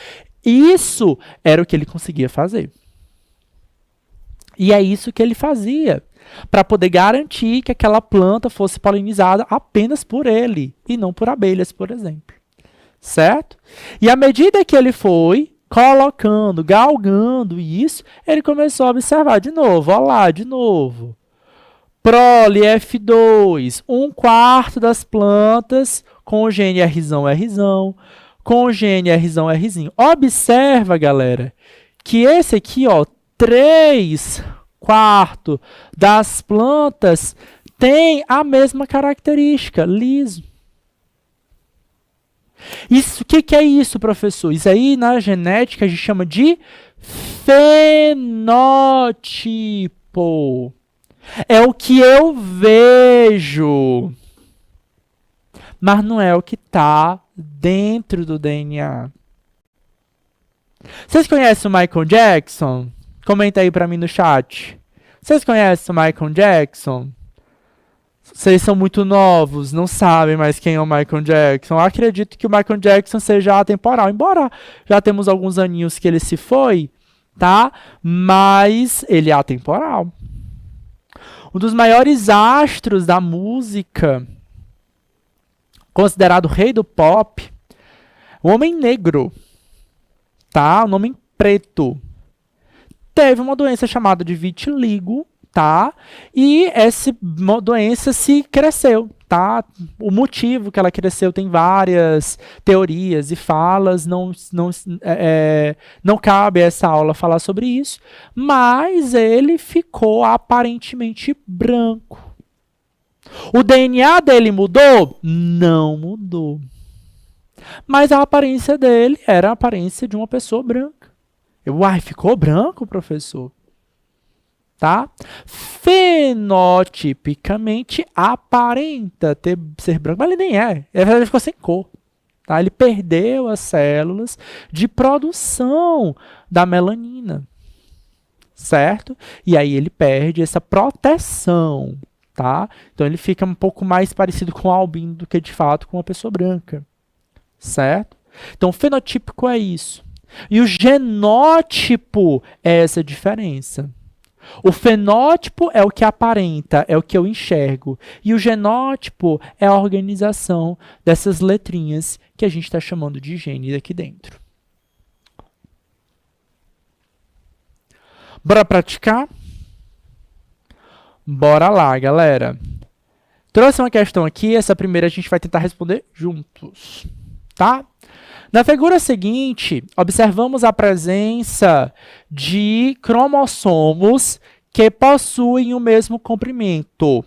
Isso era o que ele conseguia fazer. E é isso que ele fazia para poder garantir que aquela planta fosse polinizada apenas por ele e não por abelhas, por exemplo. Certo? E à medida que ele foi colocando, galgando isso, ele começou a observar de novo. Olha lá, de novo. Prole F2, 1/4 das plantas com o gene Rzão, Rzão, com o gene Rzão, Rzinho. Observa, galera, que esse aqui, ó, 3/4 das plantas tem a mesma característica, liso. Isso, o que é isso, professor? Isso aí na genética a gente chama de fenótipo. É o que eu vejo, mas não é o que está dentro do DNA. Vocês conhecem o Michael Jackson? Comenta aí pra mim no chat. Vocês conhecem o Michael Jackson? Vocês são muito novos, não sabem mais quem é o Michael Jackson. Eu acredito que o Michael Jackson seja atemporal, embora já temos alguns aninhos que ele se foi, tá? Mas ele é atemporal. Um dos maiores astros da música, considerado o rei do pop, o homem negro, tá? O homem preto, teve uma doença chamada de vitiligo, tá? E essa doença se cresceu, tá? O motivo que ela cresceu tem várias teorias e falas, não cabe a essa aula falar sobre isso, mas ele ficou aparentemente branco. O DNA dele mudou? Não mudou. Mas a aparência dele era a aparência de uma pessoa branca. Uai, ficou branco, professor? tá? Fenotipicamente aparenta ser branco, mas ele nem é. Ele ficou sem cor. Tá? Ele perdeu as células de produção da melanina, certo? E aí ele perde essa proteção, tá? Então ele fica um pouco mais parecido com o albino do que de fato com uma pessoa branca, certo? Então o fenotípico é isso. E o genótipo é essa diferença. O fenótipo é o que aparenta, é o que eu enxergo. E o genótipo é a organização dessas letrinhas que a gente está chamando de genes aqui dentro. Bora praticar? Bora lá, galera. Trouxe uma questão aqui, essa primeira a gente vai tentar responder juntos, tá? Na figura seguinte, observamos a presença de cromossomos que possuem o mesmo comprimento,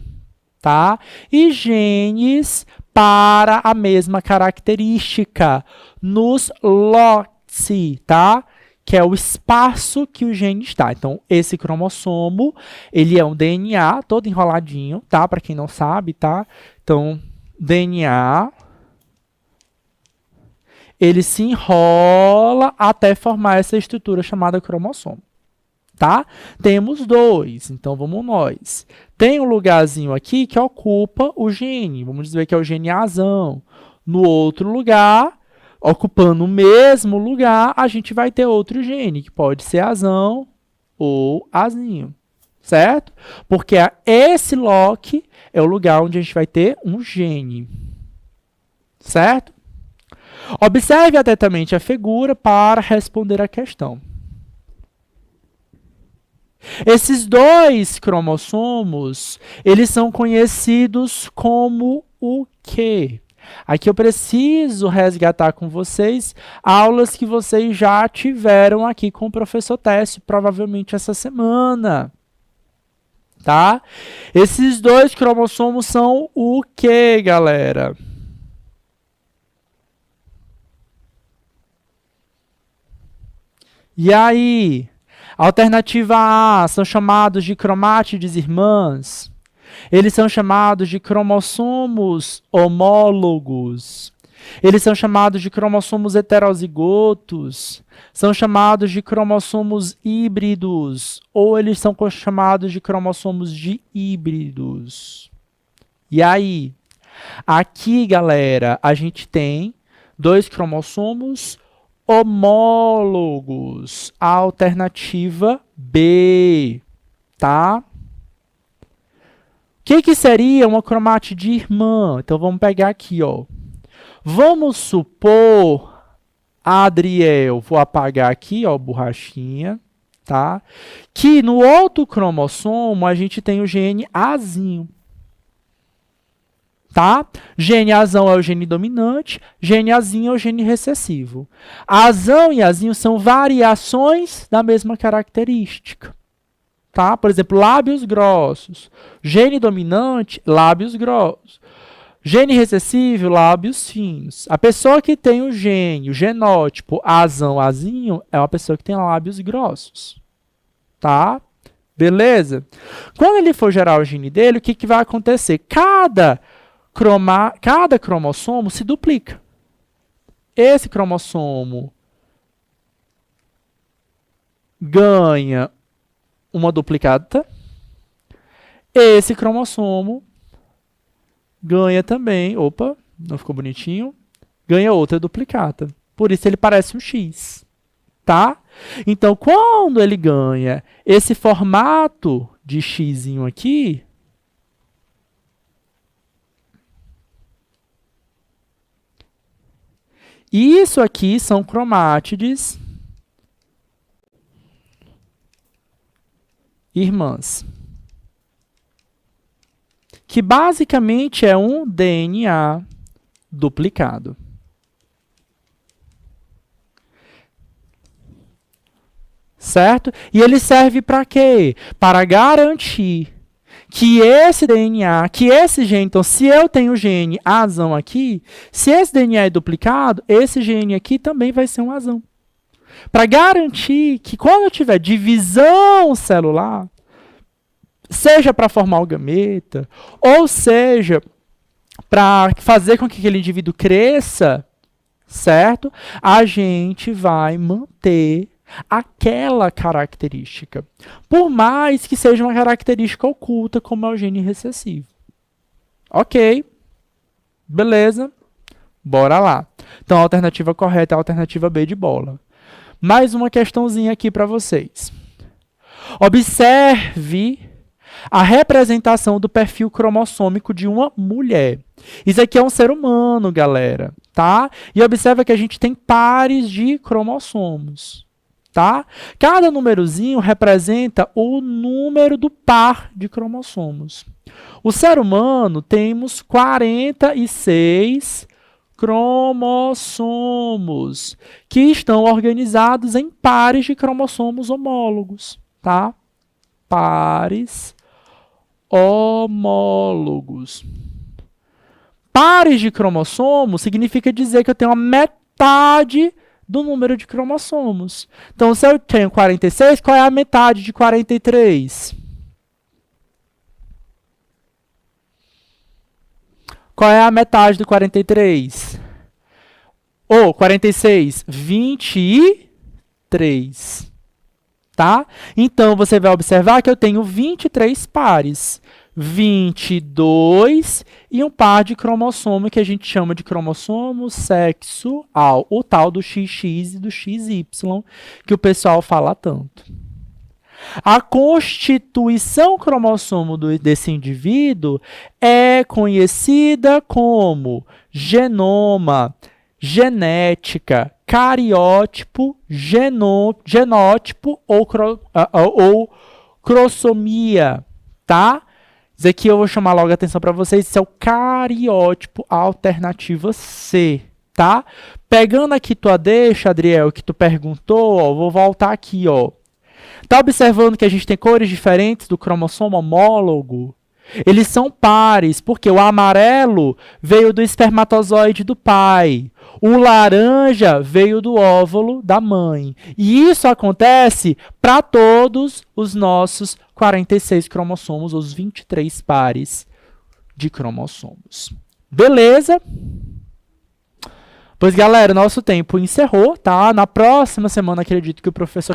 tá? E genes para a mesma característica nos loci, tá? Que é o espaço que o gene está. Então, esse cromossomo, ele é um DNA todo enroladinho, tá? Para quem não sabe, tá? Então, DNA, ele se enrola até formar essa estrutura chamada cromossomo, tá? Temos dois, então vamos nós. Tem um lugarzinho aqui que ocupa o gene, vamos dizer que é o gene Azão. No outro lugar, ocupando o mesmo lugar, a gente vai ter outro gene, que pode ser Azão ou Azinho, certo? Porque esse loci é o lugar onde a gente vai ter um gene, certo? Observe atentamente a figura para responder a questão. Esses dois cromossomos, eles são conhecidos como o quê? Aqui eu preciso resgatar com vocês aulas que vocês já tiveram aqui com o professor Técio, provavelmente essa semana. Tá? Esses dois cromossomos são o quê, galera? E aí, alternativa A, são chamados de cromátides irmãs. Eles são chamados de cromossomos homólogos. Eles são chamados de cromossomos heterozigotos. São chamados de cromossomos híbridos. Ou eles são chamados de cromossomos híbridos. E aí, aqui, galera, a gente tem dois cromossomos homólogos, a alternativa B, tá? O que seria uma cromátide irmã? Então, vamos pegar aqui, ó. Vamos supor, Adriel, vou apagar aqui, ó, borrachinha, tá? Que no outro cromossomo, a gente tem o gene Azinho. Tá? Gene Azão é o gene dominante, gene Azinho é o gene recessivo. Azão e Azinho são variações da mesma característica. Tá? Por exemplo, lábios grossos. Gene dominante, lábios grossos. Gene recessivo, lábios finos. A pessoa que tem o gene, o genótipo Azão, Azinho, é uma pessoa que tem lábios grossos. Tá? Beleza? Quando ele for gerar o gene dele, o que vai acontecer? Cada cromossomo se duplica. Esse cromossomo ganha uma duplicata. Esse cromossomo ganha também, opa, não ficou bonitinho, ganha outra duplicata. Por isso ele parece um X, tá? Então, quando ele ganha esse formato de Xzinho aqui, isso aqui são cromátides irmãs, que basicamente é um DNA duplicado. Certo? E ele serve para quê? Para garantir que esse DNA, que esse gene, então se eu tenho o gene Azão aqui, se esse DNA é duplicado, esse gene aqui também vai ser um Azão. Para garantir que quando eu tiver divisão celular, seja para formar o gameta, ou seja para fazer com que aquele indivíduo cresça, certo? A gente vai manter aquela característica, por mais que seja uma característica oculta, como é o gene recessivo. Ok, beleza, bora lá. Então, a alternativa correta é a alternativa B de bola. Mais uma questãozinha aqui para vocês. Observe a representação do perfil cromossômico de uma mulher. Isso aqui é um ser humano, galera, tá? E observa que a gente tem pares de cromossomos, tá? Cada númerozinho representa o número do par de cromossomos. O ser humano temos 46 cromossomos que estão organizados em pares de cromossomos homólogos, tá? Pares homólogos. Pares de cromossomos significa dizer que eu tenho a metade do número de cromossomos. Então, se eu tenho 46, qual é a metade de 43? Qual é a metade do 43? Ou 46, 23. Tá? Então, você vai observar que eu tenho 23 pares. 22 e um par de cromossomo que a gente chama de cromossomo sexual, o tal do XX e do XY, que o pessoal fala tanto. A constituição cromossomo desse indivíduo é conhecida como genoma, genética, cariótipo, genótipo ou crossomia, tá? Isso aqui eu vou chamar logo a atenção para vocês, isso é o cariótipo, alternativa C, tá? Pegando aqui tua deixa, Adriel, que tu perguntou, ó, vou voltar aqui, ó. Tá observando que a gente tem cores diferentes do cromossomo homólogo? Eles são pares, porque o amarelo veio do espermatozoide do pai, o laranja veio do óvulo da mãe. E isso acontece para todos os nossos 46 cromossomos, os 23 pares de cromossomos. Beleza? Pois, galera, nosso tempo encerrou, tá? Na próxima semana, acredito que o professor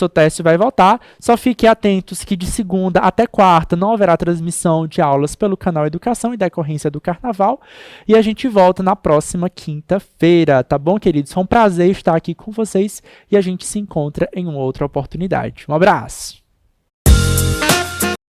Técio vai voltar. Só fiquem atentos que de segunda até quarta não haverá transmissão de aulas pelo canal Educação em decorrência do Carnaval. E a gente volta na próxima quinta-feira, tá bom, queridos? Foi um prazer estar aqui com vocês e a gente se encontra em uma outra oportunidade. Um abraço!